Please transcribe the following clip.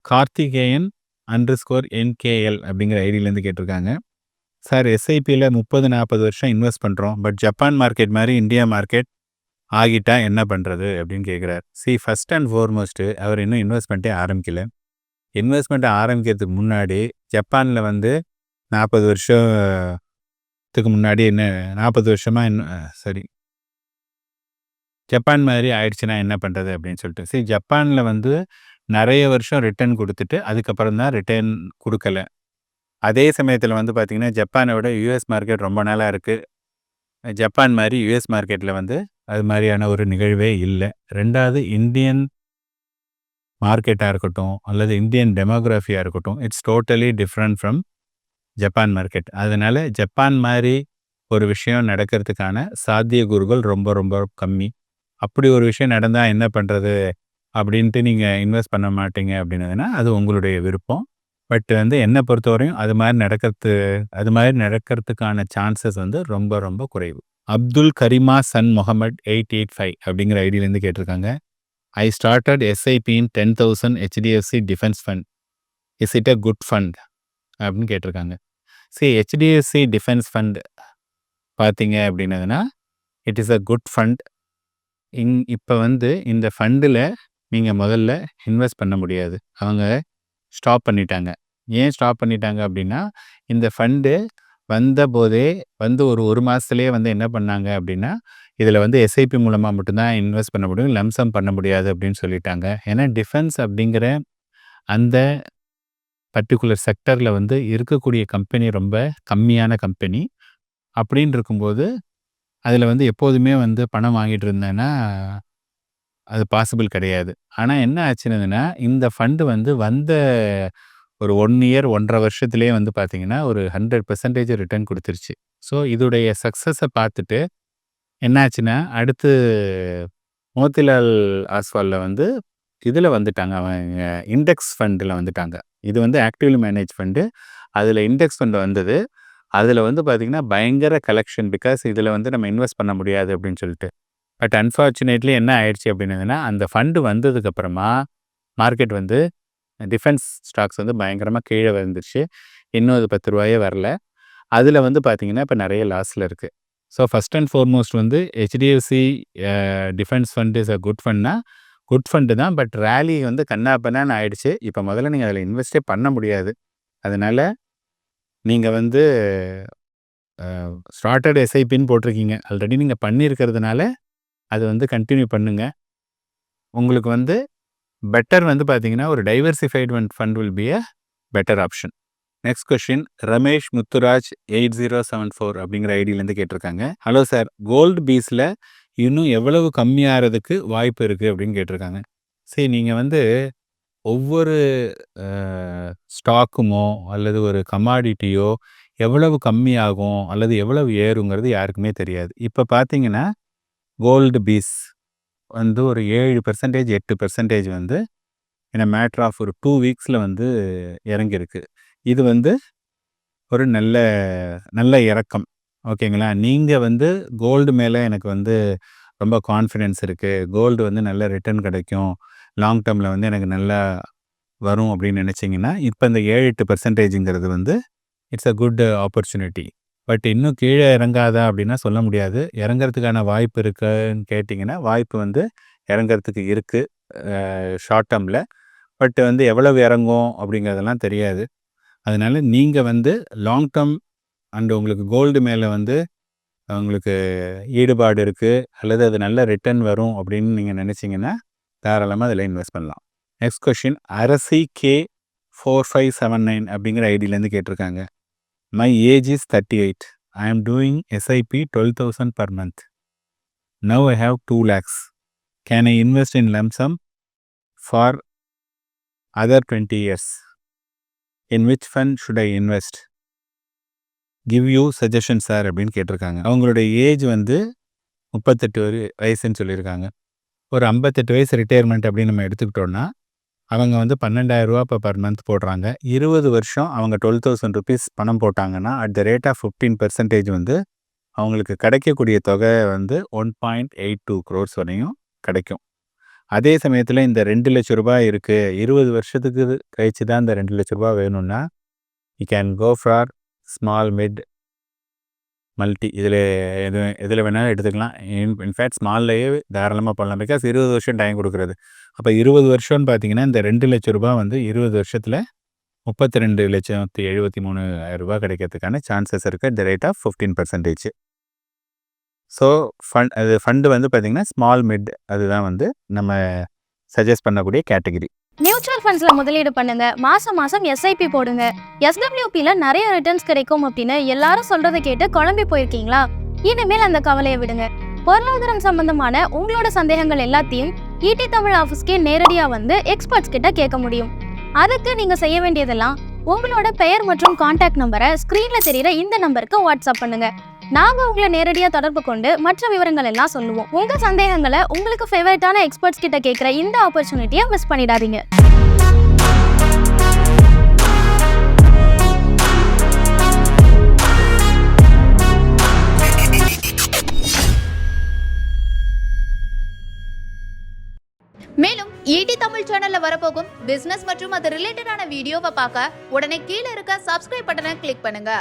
Karthikeyan _NKL அப்படிங்கிற ஐடியிலேருந்து கேட்டிருக்காங்க. சார் எஸ்ஐபியில் 30-40 வருஷம் இன்வெஸ்ட் பண்ணுறோம். பட் ஜப்பான் மார்க்கெட் மாதிரி இந்தியா மார்க்கெட் ஆகிட்டா என்ன பண்ணுறது அப்படின்னு கேட்குறாரு. ஃபர்ஸ்ட் அண்ட் ஃபார்மோஸ்ட்டு அவர் இன்னும் இன்வெஸ்ட்மெண்ட்டே ஆரம்பிக்கல. இன்வெஸ்ட்மெண்ட்டை ஆரம்பிக்கிறதுக்கு முன்னாடி ஜப்பானில் வந்து 40 வருஷத்துக்கு முன்னாடி 40 வருஷமாக சரி ஜப்பான் மாதிரி ஆயிடுச்சுன்னா என்ன பண்ணுறது அப்படின்னு சொல்லிட்டு ஜப்பானில் வந்து நிறைய வருஷம் ரிட்டர்ன் கொடுத்துட்டு அதுக்கப்புறம் தான் ரிட்டர்ன் கொடுக்கல. அதே சமயத்தில் வந்து பார்த்திங்கன்னா ஜப்பானை விட யூஎஸ் மார்க்கெட் ரொம்ப நாளாக இருக்குது. ஜப்பான் மாதிரி யூஎஸ் மார்க்கெட்டில் வந்து அது மாதிரியான ஒரு நிகழ்வே இல்லை. ரெண்டாவது இந்தியன் மார்க்கெட்டாக இருக்கட்டும் அல்லது இந்தியன் டெமோகிராஃபியாக இருக்கட்டும், it's totally different from Japan market. அதனால் ஜப்பான் மாதிரி ஒரு விஷயம் நடக்கிறதுக்கான சாத்தியக்கூறுகள் ரொம்ப ரொம்ப கம்மி. அப்படி ஒரு விஷயம் நடந்தால் என்ன பண்ணுறது அப்படின்ட்டு நீங்கள் இன்வெஸ்ட் பண்ண மாட்டீங்க அப்படின்னதுன்னா அது உங்களுடைய விருப்பம். பட் வந்து என்னை பொறுத்தவரையும் அது மாதிரி நடக்கிறதுக்கான சான்சஸ் வந்து ரொம்ப ரொம்ப குறைவு. அப்துல் கரிமா சன் முகமது 885 அப்படிங்கிற ஐடியிலேருந்து கேட்டிருக்காங்க. I started SIP in 10,000 HDFC defence fund. Is it a good fund அப்படின்னு கேட்டிருக்காங்க. ஹெச்டிஎஃப்சி டிஃபென்ஸ் ஃபண்ட் பார்த்தீங்க அப்படின்னதுன்னா it is a good fund. இப்போ வந்து இந்த ஃபண்டில் நீங்கள் முதல்ல இன்வெஸ்ட் பண்ண முடியாது. அவங்க ஸ்டாப் பண்ணிட்டாங்க. ஏன் ஸ்டாப் பண்ணிட்டாங்க அப்படின்னா, இந்த ஃபண்டு வந்தபோதே ஒரு மாதத்துலேயே வந்து என்ன பண்ணாங்க அப்படின்னா, இதில் வந்து எஸ்ஐபி மூலமாக மட்டும்தான் இன்வெஸ்ட் பண்ண முடியும், லம்சம் பண்ண முடியாது அப்படின்னு சொல்லிட்டாங்க. ஏன்னா டிஃபென்ஸ் அப்படிங்கிற அந்த பர்டிகுலர் செக்டரில் வந்து இருக்கக்கூடிய கம்பெனி ரொம்ப கம்மியான கம்பெனி. அப்படின்னு இருக்கும்போது அதில் வந்து எப்போதுமே வந்து பணம் வாங்கிட்டு இருந்தேன்னா அது பாசிபிள் கிடையாது. ஆனால் என்ன ஆச்சுன்னா, இந்த ஃபண்டு வந்து ஒரு 1 இயர் 1.5 வருஷத்துலேயே வந்து பார்த்தீங்கன்னா ஒரு 100% ரிட்டர்ன் கொடுத்துருச்சு. ஸோ இதோடைய சக்ஸஸை பார்த்துட்டு என்ன ஆச்சுன்னா, அடுத்து மோத்திலால் ஆஸ்வாலில் வந்து இதில் வந்துட்டாங்க. அவங்க இண்டெக்ஸ் ஃபண்டில் வந்துட்டாங்க. இது வந்து ஆக்டிவ்லி மேனேஜ் ஃபண்டு. அதில் இண்டெக்ஸ் ஃபண்டு வந்தது. அதில் வந்து பார்த்திங்கன்னா பயங்கர கலெக்ஷன். பிகாஸ் இதில் வந்து நம்ம இன்வெஸ்ட் பண்ண முடியாது அப்படின்னு சொல்லிட்டு. பட் அன்ஃபார்ச்சுனேட்லி என்ன ஆயிடுச்சு அப்படின்னதுன்னா, அந்த ஃபண்டு வந்ததுக்கப்புறமா மார்க்கெட் வந்து டிஃபென்ஸ் ஸ்டாக்ஸ் வந்து பயங்கரமாக கீழே வந்துருச்சு. இன்னும் அது 10 ரூபாயே வரல. அதில் வந்து பார்த்திங்கன்னா இப்போ நிறைய லாஸில் இருக்குது. ஸோ ஃபஸ்ட் அண்ட் ஃபார்மோஸ்ட் வந்து HDFC defence fund is a good fund தான். பட் ரேலி வந்து கண்ணாப்பண்ணான்னு ஆயிடுச்சு. இப்போ முதல்ல நீங்கள் அதில் இன்வெஸ்டே பண்ண முடியாது. அதனால் நீங்கள் வந்து ஸ்டார்டட் எஸ்ஐபின்னு போட்டிருக்கீங்க. ஆல்ரெடி நீங்கள் பண்ணியிருக்கிறதுனால அது வந்து கண்டினியூ பண்ணுங்கள். உங்களுக்கு வந்து பெட்டர் வந்து பார்த்தீங்கன்னா ஒரு diversified fund will be a better option. Next question Ramesh Muthuraj 8074 அப்படிங்கிற ஐடியிலேருந்து கேட்டிருக்காங்க. ஹலோ சார், கோல்டு பீஸில் இன்னும் எவ்வளவு கம்மியாகிறதுக்கு வாய்ப்பு இருக்குது அப்படின்னு கேட்டிருக்காங்க. நீங்கள் வந்து ஒவ்வொரு ஸ்டாக்குமோ அல்லது ஒரு கமாடிட்டியோ எவ்வளவு கம்மியாகும் அல்லது எவ்வளவு ஏறுங்கிறது யாருக்குமே தெரியாது. இப்போ பார்த்தீங்கன்னா கோல்டு பீஸ் வந்து ஒரு 7% 8% வந்து in a matter of ஒரு 2 வீக்ஸில் வந்து இறங்கியிருக்கு. இது வந்து ஒரு நல்ல இறக்கம். ஓகேங்களா? நீங்கள் வந்து கோல்டு மேலே எனக்கு வந்து ரொம்ப கான்ஃபிடென்ஸ் இருக்குது, கோல்டு வந்து நல்ல ரிட்டர்ன் கிடைக்கும், லாங் டேர்மில் வந்து எனக்கு நல்லா வரும் அப்படின்னு நினச்சிங்கன்னா இப்போ இந்த 7-8% வந்து it's a good opportunity. But இன்னும் கீழே இறங்காதா அப்படின்னா சொல்ல முடியாது. இறங்கிறதுக்கான வாய்ப்பு இருக்குன்னு கேட்டிங்கன்னா வாய்ப்பு வந்து இறங்கிறதுக்கு இருக்குது ஷார்ட் டேர்மில். பட் வந்து எவ்வளவு இறங்கும் அப்படிங்கிறதெல்லாம் தெரியாது. அதனால் நீங்கள் வந்து லாங் டேர்ம் அண்ட் உங்களுக்கு கோல்டு மேலே வந்து உங்களுக்கு ஈடுபாடு இருக்குது அல்லது அது நல்ல ரிட்டர்ன் வரும் அப்படின்னு நீங்கள் நினச்சிங்கன்னா தாராளமாக அதில் இன்வெஸ்ட் பண்ணலாம். நெக்ஸ்ட் கொஸ்டின் அரசி K4579 அப்படிங்கிற ஐடியிலேருந்து கேட்டிருக்காங்க. My age is 38. ஐ ஆம் doing SIP 12,000 per month. Now I have 2 lakhs. Can I invest in lump sum for other 20 years? In which fund should I invest? Give you suggestions sir அப்படின்னு கேட்டிருக்காங்க. அவங்களுடைய age வந்து 38 வயசுன்னு சொல்லியிருக்காங்க. ஒரு 58 வயசு retirement அப்படின்னு நம்ம எடுத்துக்கிட்டோன்னா அவங்க வந்து 12,000 ரூபா இப்போ பர் மந்த் போடுறாங்க. 20 வருஷம் அவங்க 12,000 ருபீஸ் பணம் போட்டாங்கன்னா அட் த ரேட் ஆஃப் 15% வந்து அவங்களுக்கு கிடைக்கக்கூடிய தொகை வந்து 1.82 crores வரையும் கிடைக்கும். அதே சமயத்தில் இந்த ₹2,00,000 இருக்குது, 20 வருஷத்துக்கு கழிச்சு தான் இந்த ₹2,00,000 வேணும்னா you can go for small mid multi. எதில் வேணாலும் எடுத்துக்கலாம். இன்ஃபேக்ட் ஸ்மால்லையே தாராளமாக பண்ணலாம். பிகாஸ் 20 வருஷம் டைம் கொடுக்குறது. அப்போ 20 வருஷம்னு பார்த்தீங்கன்னா இந்த ₹2,00,000 வந்து 20 வருஷத்தில் ₹32,73,000 கிடைக்கிறதுக்கான சான்சஸ் இருக்குது at the rate of 15%. So fund வந்து பார்த்திங்கன்னா ஸ்மால் மிட், அதுதான் வந்து நம்ம சஜஸ்ட் பண்ணக்கூடிய கேட்டகிரி. மியூச்சுவல் ஃபண்ட்ஸ்ல முதலீடு பண்ணுங்க, மாசம் மாசம் எஸ்ஐபி போடுங்க. எஸ்டபிள்யூபில நிறைய ரிட்டர்ன்ஸ் கிடைக்கும் அப்படின்னு எல்லாரும் சொல்றதை கேட்டு குழம்பி போயிருக்கீங்களா? இனிமேல் அந்த கவலையை விடுங்க. பொருளாதாரம் சம்பந்தமான உங்களோட சந்தேகங்கள் எல்லாத்தையும் ஈடி தமிழ் ஆஃபீஸ்க்கே நேரடியா வந்து எக்ஸ்பர்ட்ஸ் கிட்ட கேட்க முடியும். அதுக்கு நீங்க செய்ய வேண்டியதெல்லாம் உங்களோட பெயர் மற்றும் கான்டாக்ட் நம்பரை ஸ்கிரீன்ல தெரியுற இந்த நம்பருக்கு வாட்ஸ்அப் பண்ணுங்க. நாங்க உங்களை நேரடியா தொடர்பு கொண்டு மற்ற விவரங்கள் எல்லாம் சொல்லுவோம். உங்க சந்தேகங்களை உங்களுக்கு ஃபேவரட்டான எக்ஸ்பர்ட்ஸ் கிட்ட கேட்கிற இந்த ஆப்பர்ச்சுனிட்டியை மிஸ் பண்ணிடாதீங்க. மேலும் ஈடி தமிழ் சேனல்ல வரப்போகும் பிசினஸ் மற்றும் அது ரிலேட்டடான வீடியோவை பார்க்க உடனே கீழே இருக்க சப்ஸ்கிரைப் பட்டனை கிளிக் பண்ணுங்க.